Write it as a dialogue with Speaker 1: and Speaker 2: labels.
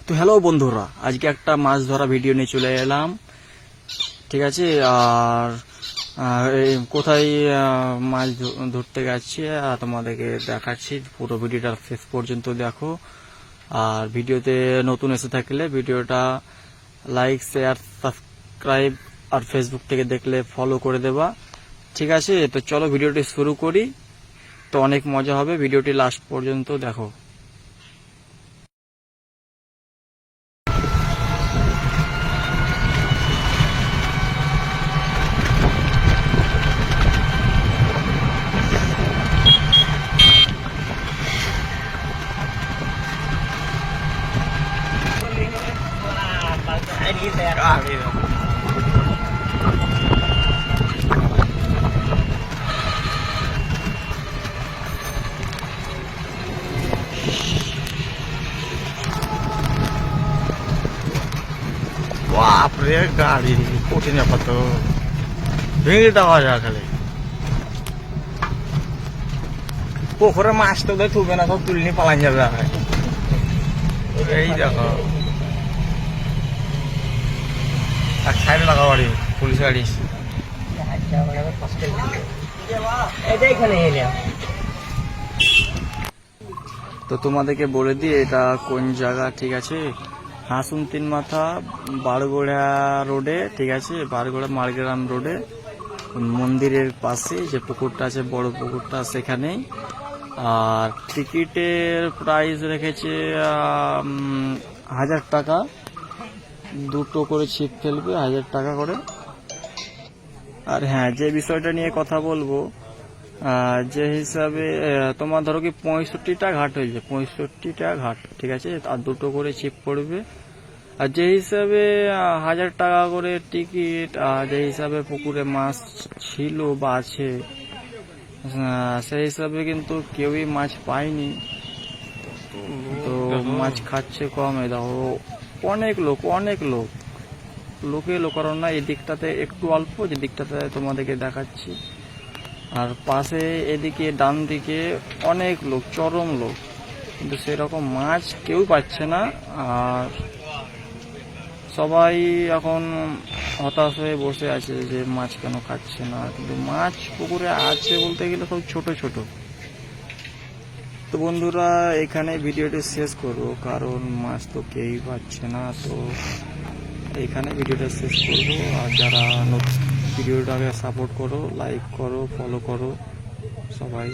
Speaker 1: তো হ্যালো বন্ধুরা, আজকে একটা মাছ ধরা ভিডিও নিয়ে চলে এলাম। ঠিক আছে, আর কোথায় মাছ ধরতে গেছি আর তোমাদেরকে দেখাচ্ছি। পুরো ভিডিওটা শেষ পর্যন্ত দেখো। আর ভিডিওতে নতুন এসে থাকলে ভিডিওটা লাইক, শেয়ার, সাবস্ক্রাইব আর ফেসবুক থেকে দেখলে ফলো করে দেবা। ঠিক আছে, তো চলো ভিডিওটি শুরু করি। তো অনেক মজা হবে, ভিডিওটি লাস্ট পর্যন্ত দেখো। বাপরে, গাড়ি কঠিন ব্যাপার তো, ভেঙে দেওয়া যায় খালি। পুকুরে মাছ তো থুবে না, সব তুলে নিয়ে পালান যাবে। এই দেখো, এক সাইডে লাগা বাড়ি, পুলিশ গাড়ি। তো তোমাদেরকে বলে দিই এটা কোন জায়গা। ঠিক আছে, হাসুন তিন মাথা, বারগোড়া রোডে। ঠিক আছে, বারগোড়া মারগ্রাম রোডে মন্দিরের পাশে যে পুকুরটা আছে, বড় পুকুরটা, সেখানেই। আর টিকিটের প্রাইস রেখেছে 1000 টাকা, দুটো করে ছিপ ফেলবে 1000 টাকা করে। আর হ্যাঁ, যে বিষয়টা নিয়ে কথা বলবো, যে হিসাবে তোমার ধরো কি 65টা ঘাট হয়েছে, 65টা ঘাট। ঠিক আছে, আর দুটো করে ছিপ পড়বে। আর যে হিসাবে 1000 টাকা করে টিকিট, আর যে হিসাবে পুকুরে মাছ ছিল বা আছে, সেই হিসাবে কিন্তু কেউই মাছ পায়নি। তো মাছ খাচ্ছে কম। দেখো, অনেক লোক লোকে কারণ না, এই দিকটাতে একটু অল্প, যে দিকটাতে তোমাদেরকে দেখাচ্ছি। আর পাশে এদিকে ডান দিকে অনেক লোক, চরম লোক, কিন্তু সেরকম মাছ কেউ পাচ্ছে না। আর সবাই এখন হতাশ হয়ে বসে আছে যে মাছ কেন খাচ্ছে না। কিন্তু মাছ পুকুরে আছে বলতে গেলে সব ছোট ছোট। তো বন্ধুরা, এখানে ভিডিওটি শেষ করবো, কারণ মাছ তো কেউই পাচ্ছে না। তো এখানে ভিডিওটা শেষ করবো। আর যারা ভিডিওটাকে সাপোর্ট করো, লাইক করো, ফলো করো সবাই।